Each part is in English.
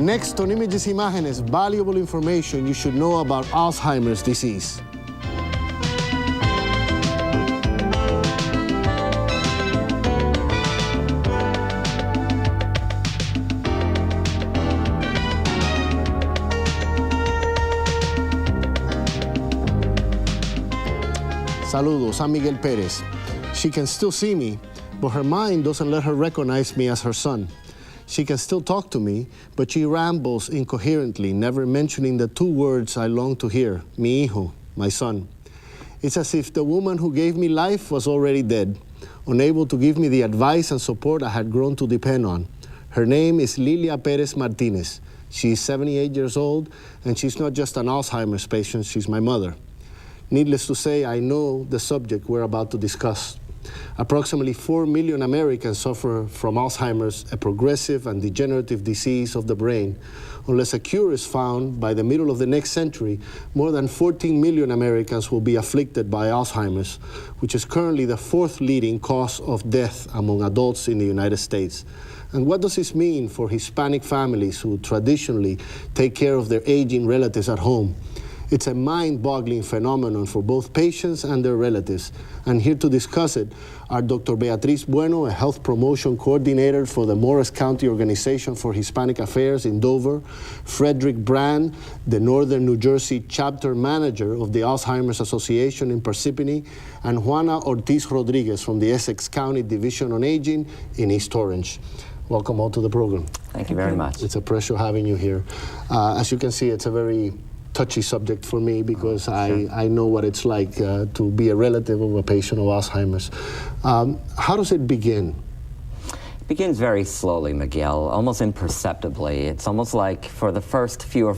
Next on Images Imágenes, valuable information you should know about Alzheimer's disease. Saludos, I'm Miguel Perez. She can still see me, but her mind doesn't let her recognize me as her son. She can still talk to me, but she rambles incoherently, never mentioning the two words I long to hear, mi hijo, my son. It's as if the woman who gave me life was already dead, unable to give me the advice and support I had grown to depend on. Her name is Lilia Perez Martinez. She's 78 years old, and she's not just an Alzheimer's patient, she's my mother. Needless to say, I know the subject we're about to discuss. Approximately 4 million Americans suffer from Alzheimer's, a progressive and degenerative disease of the brain. Unless a cure is found by the middle of the next century, more than 14 million Americans will be afflicted by Alzheimer's, which is currently the fourth leading cause of death among adults in the United States. And what does this mean for Hispanic families who traditionally take care of their aging relatives at home? It's a mind-boggling phenomenon for both patients and their relatives. And here to discuss it are Dr. Beatriz Bueno, a health promotion coordinator for the Morris County Organization for Hispanic Affairs in Dover, Frederick Brand, the Northern New Jersey chapter manager of the Alzheimer's Association in Parsippany, and Juana Ortiz Rodriguez from the Essex County Division on Aging in East Orange. Welcome all to the program. Thank you very much. It's a pleasure having you here. As you can see, it's a very touchy subject for me because Sure. I know what it's like to be a relative of a patient of Alzheimer's. How does it begin? It begins very slowly, Miguel, almost imperceptibly. It's almost like for the first few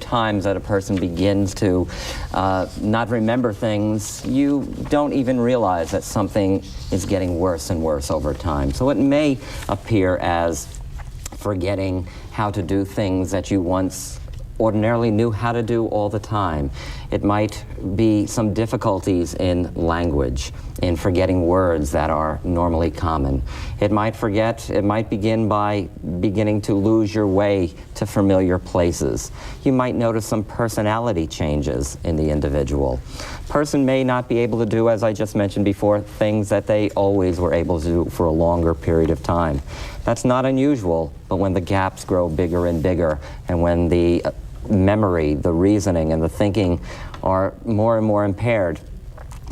times that a person begins to not remember things, you don't even realize that something is getting worse and worse over time. So it may appear as forgetting how to do things that you once ordinarily knew how to do all the time. It might be some difficulties in language, in forgetting words that are normally common. It might begin by beginning to lose your way to familiar places. You might notice some personality changes in the individual. Person may not be able to do, as I just mentioned before, things that they always were able to do for a longer period of time. That's not unusual, but when the gaps grow bigger and bigger, and when the memory, the reasoning, and the thinking are more and more impaired,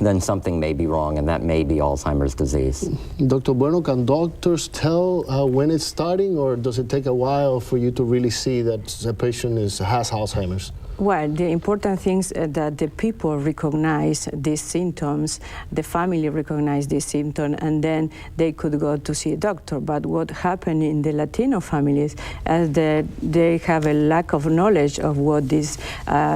then something may be wrong, and that may be Alzheimer's disease. Dr. Bueno, can doctors tell when it's starting, or does it take a while for you to really see that the patient has Alzheimer's? Well, the important thing is that the people recognize these symptoms, the family recognize these symptoms, and then they could go to see a doctor. But what happened in the Latino families is that they have a lack of knowledge of what this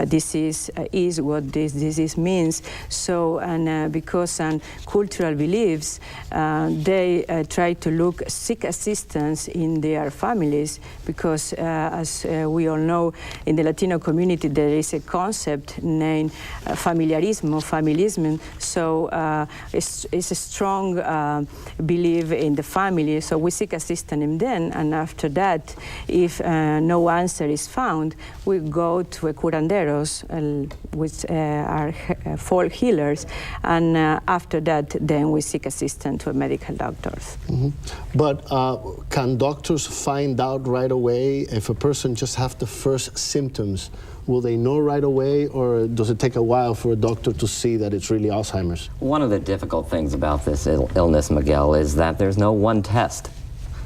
disease is, what this disease means. So, and because of cultural beliefs, they try to seek assistance in their families, because as we all know, in the Latino community, there is a concept named familiarism. So it's a strong belief in the family. So we seek assistance in them, and after that, if no answer is found, we go to a curanderos, which are folk healers, and after that, then we seek assistance to a medical doctors. Mm-hmm. But can doctors find out right away if a person just has the first symptoms? Will they know right away, or does it take a while for a doctor to see that it's really Alzheimer's? One of the difficult things about this illness, Miguel, is that there's no one test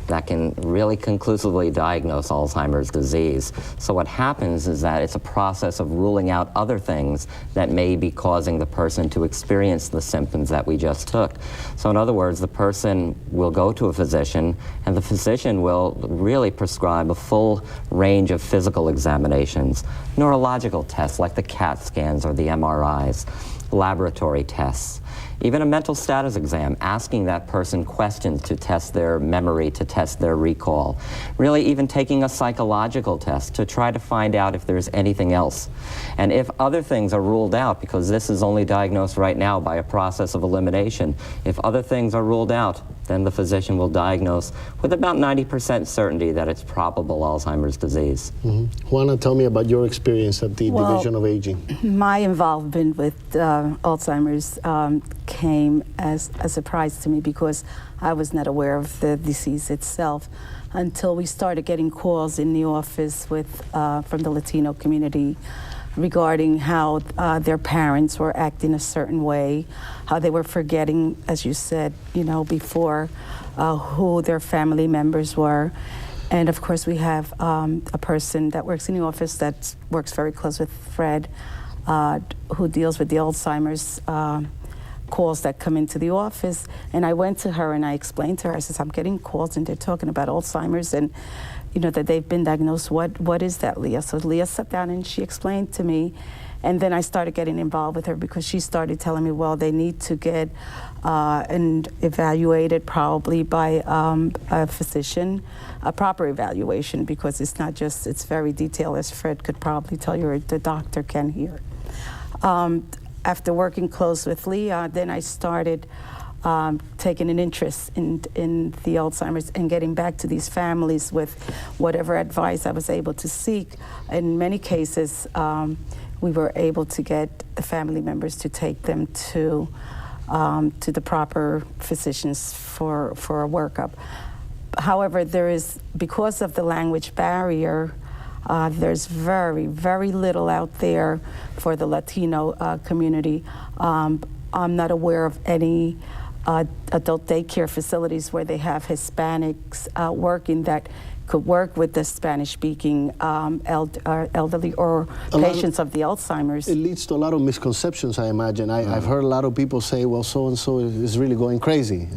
that can really conclusively diagnose Alzheimer's disease. So what happens is that it's a process of ruling out other things that may be causing the person to experience the symptoms that we just took. So in other words, the person will go to a physician, and the physician will really prescribe a full range of physical examinations, neurological tests like the CAT scans or the MRIs, laboratory tests. Even a mental status exam, asking that person questions to test their memory, to test their recall. Really even taking a psychological test to try to find out if there's anything else. And if other things are ruled out, because this is only diagnosed right now by a process of elimination, if other things are ruled out, then the physician will diagnose with about 90% certainty that it's probable Alzheimer's disease. Juana, tell me about your experience at the Division of Aging. My involvement with Alzheimer's came as a surprise to me because I was not aware of the disease itself until we started getting calls in the office from the Latino community regarding how their parents were acting a certain way, how they were forgetting, as you said, before, who their family members were. And of course, we have a person that works in the office that works very close with Fred, who deals with the Alzheimer's calls that come into the office. And I went to her and I explained to her, I said, I'm getting calls and they're talking about Alzheimer's and that they've been diagnosed. What is that, Leah? So Leah sat down and she explained to me. And then I started getting involved with her because she started telling me, well, they need to get evaluated probably by a physician, a proper evaluation, because it's not just, it's very detailed, as Fred could probably tell you, or the doctor can hear. After working close with Leah, then I started taking an interest in the Alzheimer's and getting back to these families with whatever advice I was able to seek. In many cases, we were able to get the family members to take them to the proper physicians for a workup. However, because of the language barrier, there's very, very little out there for the Latino community. I'm not aware of any adult daycare facilities where they have Hispanics working that could work with the Spanish-speaking elderly or patients of the Alzheimer's. It leads to a lot of misconceptions, I imagine. I've heard a lot of people say, well, so-and-so is really going crazy.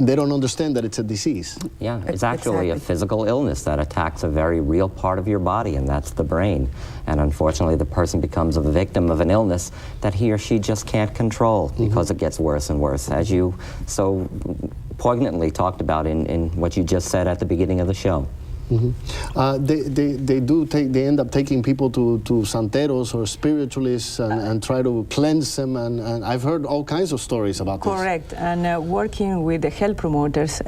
They don't understand that it's a disease. Yeah, it's actually a physical illness that attacks a very real part of your body, and that's the brain. And unfortunately, the person becomes a victim of an illness that he or she just can't control because it gets worse and worse, as you so poignantly talked about in what you just said at the beginning of the show. They end up taking people to santeros or spiritualists and try to cleanse them, and I've heard all kinds of stories about this. Correct, and working with the health promoters,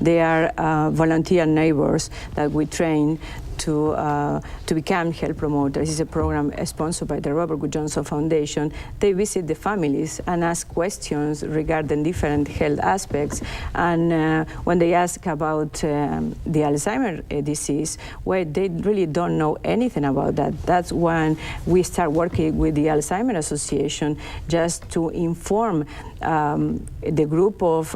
they are volunteer neighbors that we train to become health promoters. It's a program sponsored by the Robert Wood Johnson Foundation. They visit the families and ask questions regarding different health aspects. And when they ask about the Alzheimer's disease, well, they really don't know anything about that. That's when we start working with the Alzheimer's Association just to inform the group of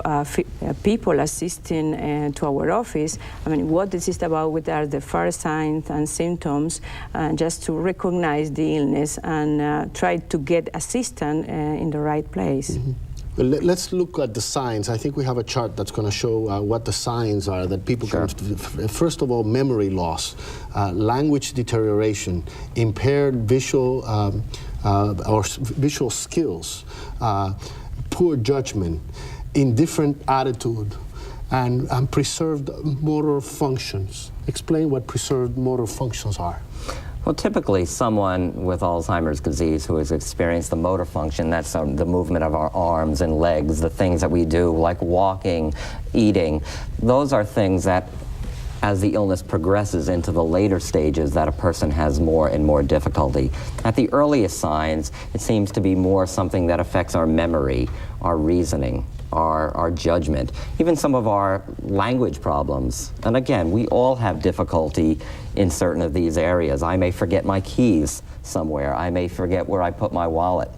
people assisting to our office. I mean, what this is about, what are the first signs and symptoms, just to recognize the illness and try to get assistance in the right place. Well, let's look at the signs. I think we have a chart that's going to show what the signs are that people can. First of all, memory loss, language deterioration, impaired visual or visual skills, poor judgment, indifferent attitude, and preserved motor functions. Explain what preserved motor functions are. Well, typically someone with Alzheimer's disease who has experienced the motor function, that's the movement of our arms and legs, the things that we do like walking, eating, those are things that as the illness progresses into the later stages that a person has more and more difficulty. At the earliest signs, it seems to be more something that affects our memory, our reasoning, our judgment, even some of our language problems. And again, we all have difficulty in certain of these areas. I may forget my keys somewhere. I may forget where I put my wallet.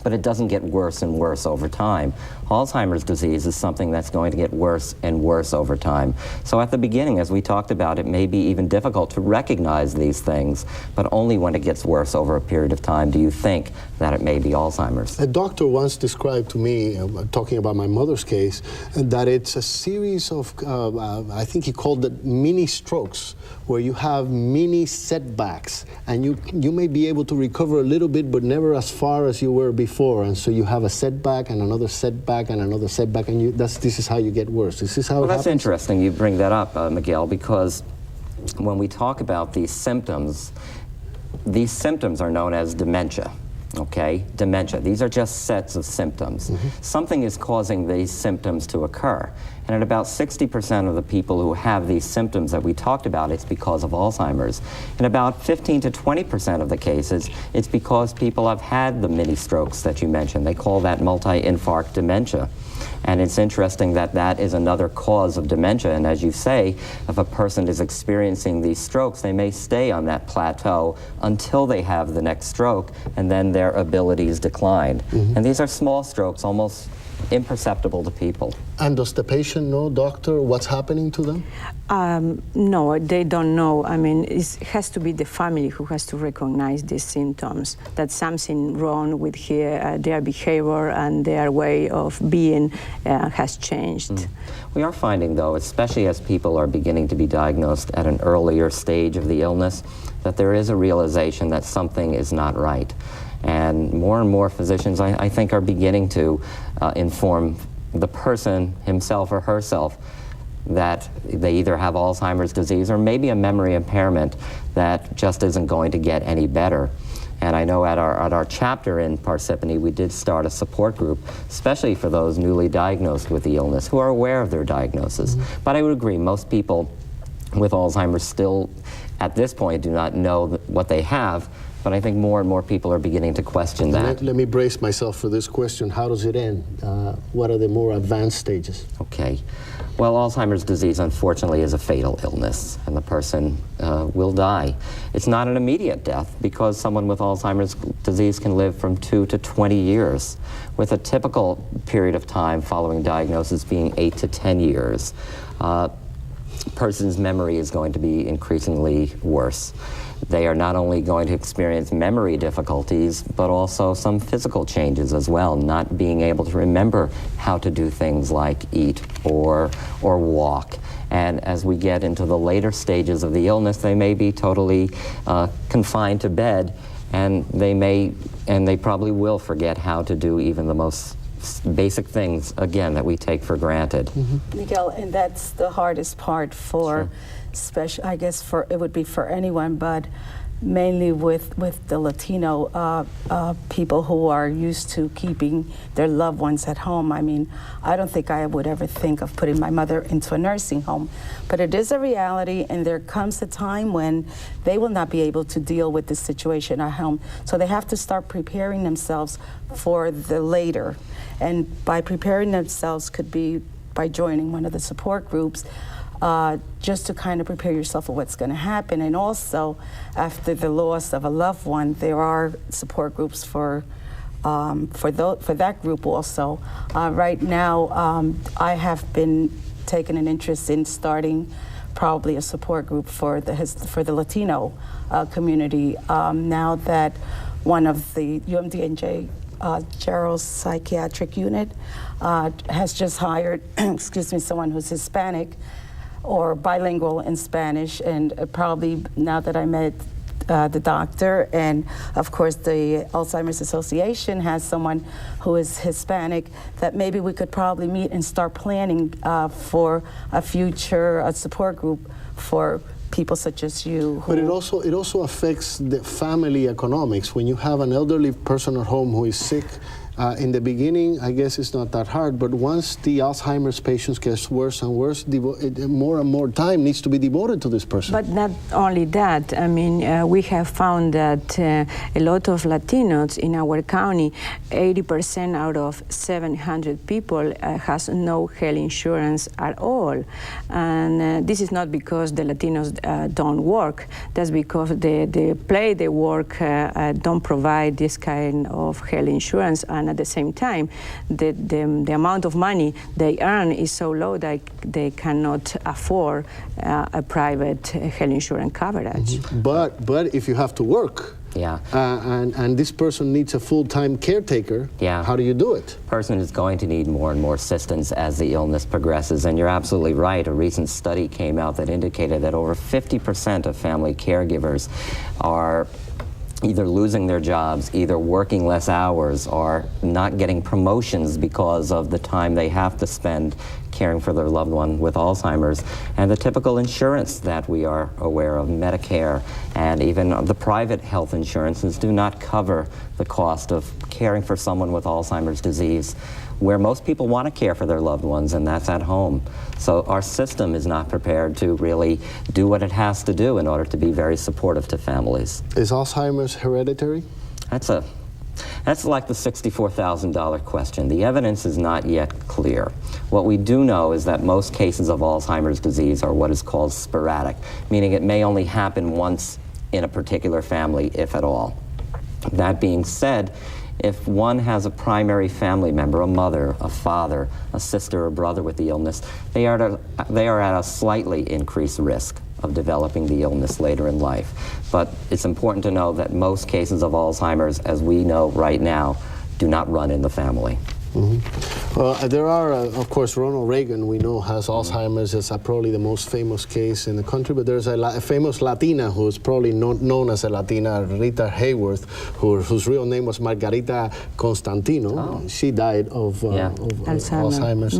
But it doesn't get worse and worse over time. Alzheimer's disease is something that's going to get worse and worse over time. So at the beginning, as we talked about, it may be even difficult to recognize these things, but only when it gets worse over a period of time do you think that it may be Alzheimer's. A doctor once described to me, talking about my mother's case, that it's a series of, I think he called it mini strokes, where you have mini setbacks, and you may be able to recover a little bit, but never as far as you were before. before, and so you have a setback and another setback and another setback, and this is how you get worse. This is how Well, it that's happens? interesting you bring that up, Miguel, because when we talk about these symptoms are known as dementia. Okay, dementia. These are just sets of symptoms. Something is causing these symptoms to occur. And at about 60% of the people who have these symptoms that we talked about, it's because of Alzheimer's. In about 15 to 20% of the cases, it's because people have had the mini strokes that you mentioned. They call that multi-infarct dementia. And it's interesting that that is another cause of dementia. And as you say, if a person is experiencing these strokes, they may stay on that plateau until they have the next stroke, and then their abilities decline. And these are small strokes, almost imperceptible to people. And does the patient know, doctor, what's happening to them? No, they don't know. I mean, it has to be the family who has to recognize these symptoms, that something wrong with their behavior and their way of being has changed. We are finding, though, especially as people are beginning to be diagnosed at an earlier stage of the illness, that there is a realization that something is not right. And more physicians, I think, are beginning to inform the person himself or herself that they either have Alzheimer's disease or maybe a memory impairment that just isn't going to get any better. And I know at our chapter in Parsippany, we did start a support group, especially for those newly diagnosed with the illness who are aware of their diagnosis. But I would agree, most people with Alzheimer's still, at this point, do not know what they have. But I think more and more people are beginning to question that. Let me brace myself for this question. How does it end? What are the more advanced stages? Okay. Well, Alzheimer's disease, unfortunately, is a fatal illness, and the person will die. It's not an immediate death, because someone with Alzheimer's disease can live from 2 to 20 years, with a typical period of time following diagnosis being 8 to 10 years. Person's memory is going to be increasingly worse. They are not only going to experience memory difficulties, but also some physical changes as well, not being able to remember how to do things like eat or walk. And as we get into the later stages of the illness, they may be totally confined to bed, and they probably will forget how to do even the most basic things, again, that we take for granted. Miguel, and that's the hardest part for, I guess it would be for anyone, but mainly with the Latino people who are used to keeping their loved ones at home. I mean, I don't think I would ever think of putting my mother into a nursing home, but it is a reality, and there comes a time when they will not be able to deal with this situation at home. So they have to start preparing themselves for the later. And by preparing themselves could be by joining one of the support groups, just to kind of prepare yourself for what's going to happen. And also, after the loss of a loved one, there are support groups for that group also. Right now, I have been taking an interest in starting probably a support group for the Latino community. Now that one of the UMDNJ Gerald's psychiatric unit has just hired, someone who's Hispanic or bilingual in Spanish, and probably now that I met the doctor, and of course the Alzheimer's Association has someone who is Hispanic, that maybe we could probably meet and start planning for a future support group for people such as you. But it also affects the family economics. When you have an elderly person at home who is sick, in the beginning, I guess it's not that hard, but once the Alzheimer's patients gets worse and worse, more and more time needs to be devoted to this person. But not only that, I mean, we have found that a lot of Latinos in our county, 80% out of 700 people has no health insurance at all. And this is not because the Latinos don't work, that's because the place they work don't provide this kind of health insurance. And at the same time, the amount of money they earn is so low that they cannot afford a private health insurance coverage. But if you have to work, and this person needs a full-time caretaker, how do you do it? Person is going to need more and more assistance as the illness progresses, and you're absolutely right. A recent study came out that indicated that over 50% of family caregivers are either losing their jobs, either working less hours, or not getting promotions because of the time they have to spend caring for their loved one with Alzheimer's, and the typical insurance that we are aware of, Medicare, and even the private health insurances do not cover the cost of caring for someone with Alzheimer's disease, where most people want to care for their loved ones, and that's at home. So our system is not prepared to really do what it has to do in order to be very supportive to families. Is Alzheimer's hereditary? That's like the $64,000 question. The evidence is not yet clear. What we do know is that most cases of Alzheimer's disease are what is called sporadic, meaning it may only happen once in a particular family, if at all. That being said, if one has a primary family member, a mother, a father, a sister or brother with the illness, they are at a slightly increased risk of developing the illness later in life. But it's important to know that most cases of Alzheimer's, as we know right now, do not run in the family. There are, of course, Ronald Reagan, we know, has Alzheimer's. It's probably the most famous case in the country, but there's a famous Latina who is probably known as a Latina, Rita Hayworth, whose real name was Margarita Constantino. Oh. She died of Alzheimer's.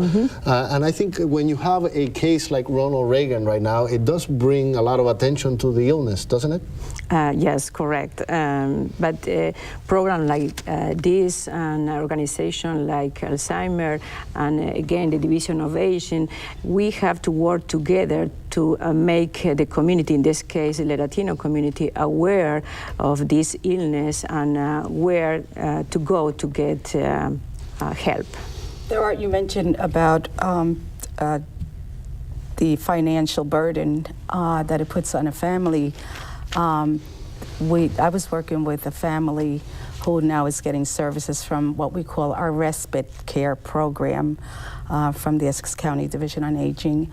And I think when you have a case like Ronald Reagan right now, it does bring a lot of attention to the illness, doesn't it? Yes, correct. But a program like this, and an organization like Alzheimer, and again the Division of Aging, we have to work together to make the community, in this case the Latino community, aware of this illness and where to go to get help. You mentioned about the financial burden that it puts on a family. I was working with a family who now is getting services from what we call our respite care program from the Essex County Division on Aging.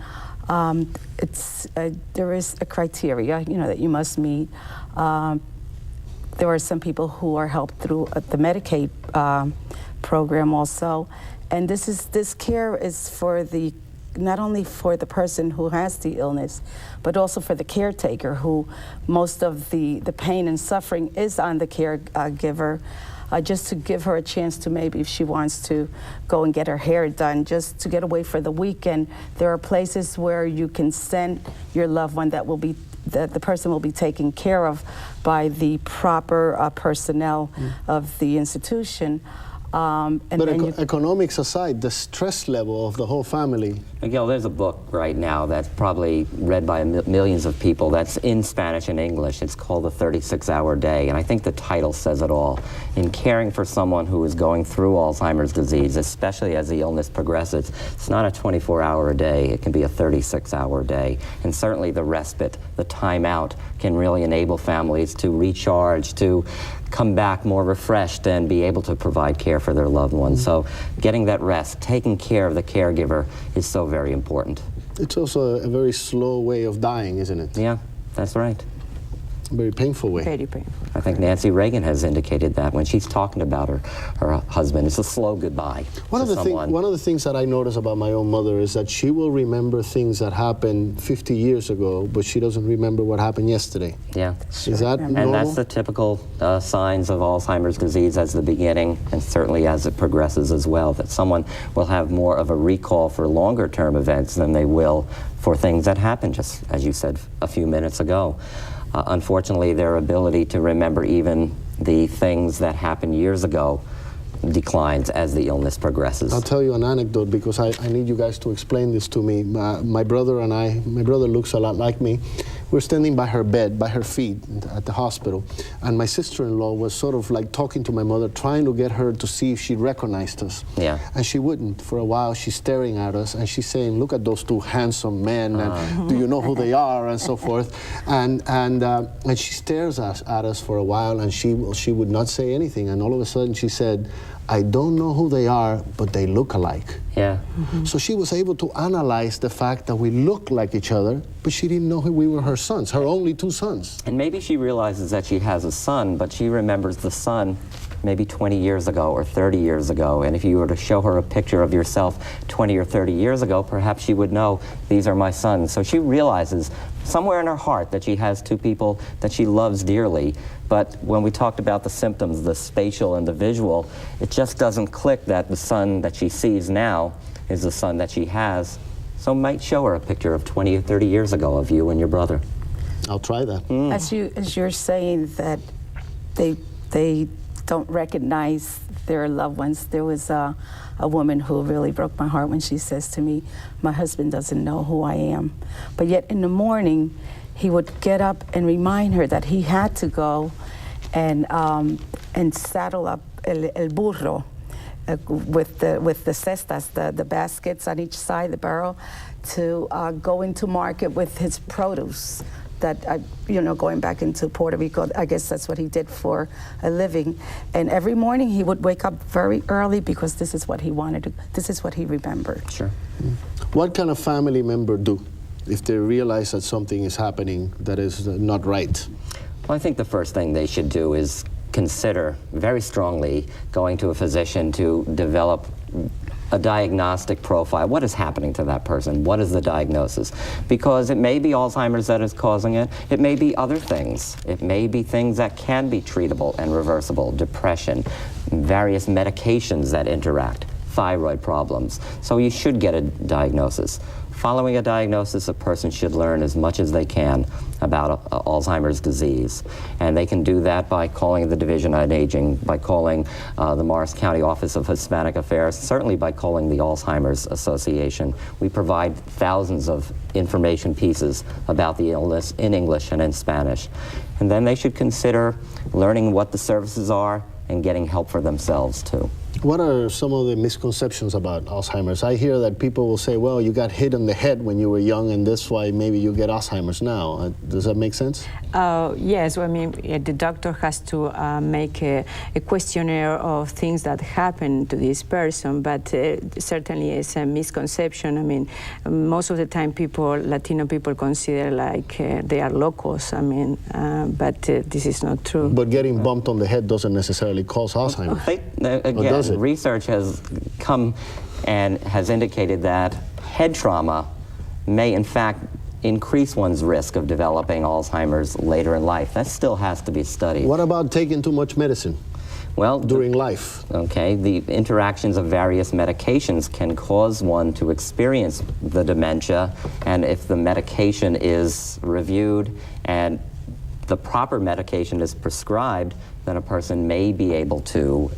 There is a criteria, that you must meet. There are some people who are helped through the Medicaid program also, and this care is for not only for the person who has the illness, but also for the caretaker, who most of the pain and suffering is on the caregiver, just to give her a chance to, maybe if she wants to go and get her hair done, just to get away for the weekend. There are places where you can send your loved one that the person will be taken care of by the proper personnel of the institution. But economics aside, the stress level of the whole family. Miguel, there's a book right now that's probably read by millions of people that's in Spanish and English. It's called The 36-Hour Day, and I think the title says it all. In caring for someone who is going through Alzheimer's disease, especially as the illness progresses, it's not a 24-hour day, it can be a 36-hour day. And certainly the respite, the time out, can really enable families to recharge, to come back more refreshed and be able to provide care for their loved ones. So getting that rest, taking care of the caregiver is so very important. It's also a very slow way of dying, isn't it? Yeah, that's right. A very painful way. Very painful. I think Nancy Reagan has indicated that when she's talking about her husband. It's a slow goodbye One of the things that I notice about my own mother is that she will remember things that happened 50 years ago, but she doesn't remember what happened yesterday. Yeah. Is that normal? And that's the typical signs of Alzheimer's disease as the beginning, and certainly as it progresses as well, that someone will have more of a recall for longer term events than they will for things that happened, just as you said a few minutes ago. Unfortunately, their ability to remember even the things that happened years ago declines as the illness progresses. I'll tell you an anecdote because I need you guys to explain this to me. My brother and my brother looks a lot like me. We're standing by her bed, by her feet at the hospital, and my sister-in-law was sort of like talking to my mother, trying to get her to see if she recognized us. Yeah. And she wouldn't. For a while, she's staring at us, and she's saying, "Look at those two handsome men, and do you know who they are?" and so forth. And she stares at us for a while, and she would not say anything. And all of a sudden, she said, "I don't know who they are, but they look alike." Yeah. So she was able to analyze the fact that we look like each other, but she didn't know we were her sons, her only two sons. And maybe she realizes that she has a son, but she remembers the son maybe 20 years ago or 30 years ago. And if you were to show her a picture of yourself 20 or 30 years ago, perhaps she would know, these are my sons. So she realizes somewhere in her heart that she has two people that she loves dearly. But when we talked about the symptoms, the spatial and the visual, it just doesn't click that the son that she sees now is the son that she has. So might show her a picture of 20 or 30 years ago of you and your brother. I'll try that. As you're saying that they don't recognize their loved ones, there was a woman who really broke my heart when she says to me, my husband doesn't know who I am. But yet in the morning, he would get up and remind her that he had to go and saddle up el burro with the cestas, the baskets on each side, the barrel, to go into market with his produce. That, going back into Puerto Rico, I guess that's what he did for a living. And every morning he would wake up very early because this is what he wanted to, this is what he remembered. Sure. What can a family member do if they realize that something is happening that is not right? Well, I think the first thing they should do is consider very strongly going to a physician to develop a diagnostic profile. What is happening to that person? What is the diagnosis? Because it may be Alzheimer's that is causing it. It may be other things. It may be things that can be treatable and reversible, depression, various medications that interact, thyroid problems. So you should get a diagnosis. Following a diagnosis, a person should learn as much as they can about Alzheimer's disease. And they can do that by calling the Division on Aging, by calling the Morris County Office of Hispanic Affairs, certainly by calling the Alzheimer's Association. We provide thousands of information pieces about the illness in English and in Spanish. And then they should consider learning what the services are and getting help for themselves too. What are some of the misconceptions about Alzheimer's? I hear that people will say, well, you got hit on the head when you were young and that's why maybe you get Alzheimer's now. Does that make sense? Yes, I mean, the doctor has to make a questionnaire of things that happen to this person, but certainly it's a misconception. I mean, most of the time Latino people consider like they are locos, I mean, but this is not true. But getting bumped on the head doesn't necessarily cause Alzheimer's. Again, research has come and has indicated that head trauma may in fact increase one's risk of developing Alzheimer's later in life. That still has to be studied. What about taking too much medicine? Well, during life. Okay, the interactions of various medications can cause one to experience the dementia, and if the medication is reviewed and the proper medication is prescribed, then a person may be able to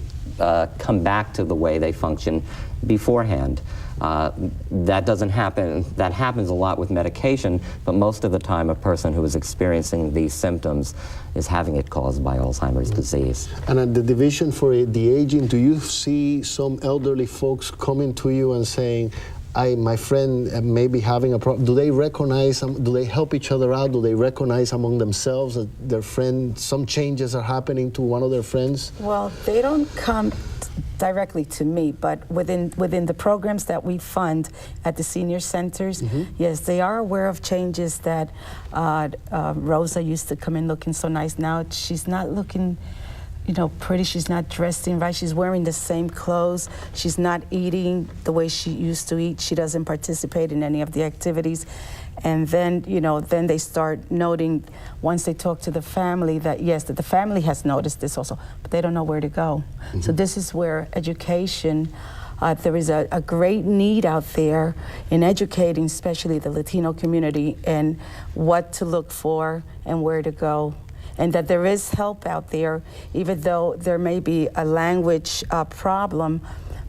come back to the way they function beforehand. That doesn't happen. That happens a lot with medication, but most of the time a person who is experiencing these symptoms is having it caused by Alzheimer's disease. And at the Division for the Aging, do you see some elderly folks coming to you and saying, my friend may be having a problem? Do they recognize, do they help each other out? Do they recognize among themselves that their friend, some changes are happening to one of their friends? Well, they don't come directly to me, but within the programs that we fund at the senior centers, yes, they are aware of changes that Rosa used to come in looking so nice. Now she's not looking pretty. She's not dressing right. She's wearing the same clothes. She's not eating the way she used to eat. She doesn't participate in any of the activities. And then, then they start noting, once they talk to the family, that yes, that the family has noticed this also, but they don't know where to go. So this is where education, there is a great need out there in educating, especially the Latino community, and what to look for and where to go. And that there is help out there, even though there may be a language problem,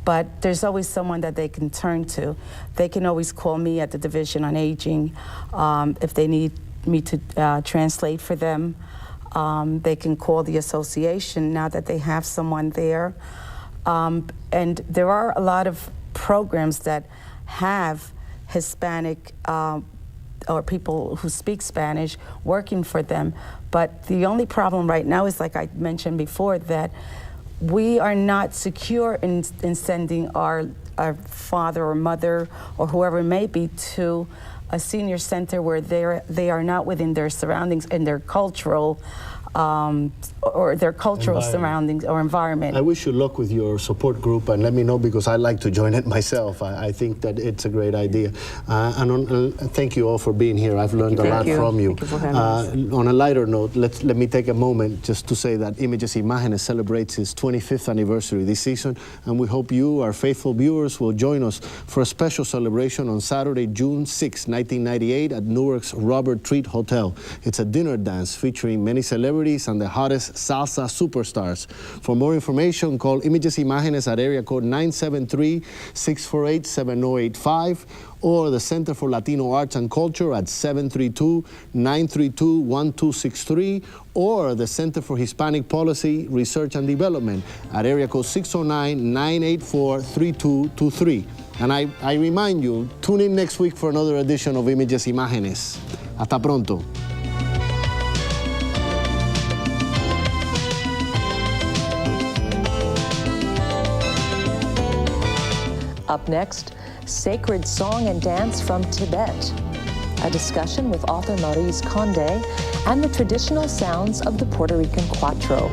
but there's always someone that they can turn to. They can always call me at the Division on Aging if they need me to translate for them. They can call the association now that they have someone there. And there are a lot of programs that have Hispanic or people who speak Spanish working for them. But the only problem right now is, like I mentioned before, that we are not secure in sending our father or mother or whoever it may be to a senior center where they are not within their surroundings and their cultural or their cultural surroundings or environment. I wish you luck with your support group, and let me know because I like to join it myself. I think that it's a great idea. Thank you all for being here. I've learned a lot from you. Thank you for having us. On a lighter note, let me take a moment just to say that Images Imágenes celebrates its 25th anniversary this season, and we hope you, our faithful viewers, will join us for a special celebration on Saturday, June 6, 1998 at Newark's Robert Treat Hotel. It's a dinner dance featuring many celebrities and the hottest salsa superstars. For more information, call Images Imágenes at area code 973-648-7085 or the Center for Latino Arts and Culture at 732-932-1263 or the Center for Hispanic Policy, Research and Development at area code 609-984-3223. And I remind you, tune in next week for another edition of Images Imágenes. Hasta pronto. Up next, Sacred Song and Dance from Tibet, a discussion with author Maurice Condé and the traditional sounds of the Puerto Rican cuatro.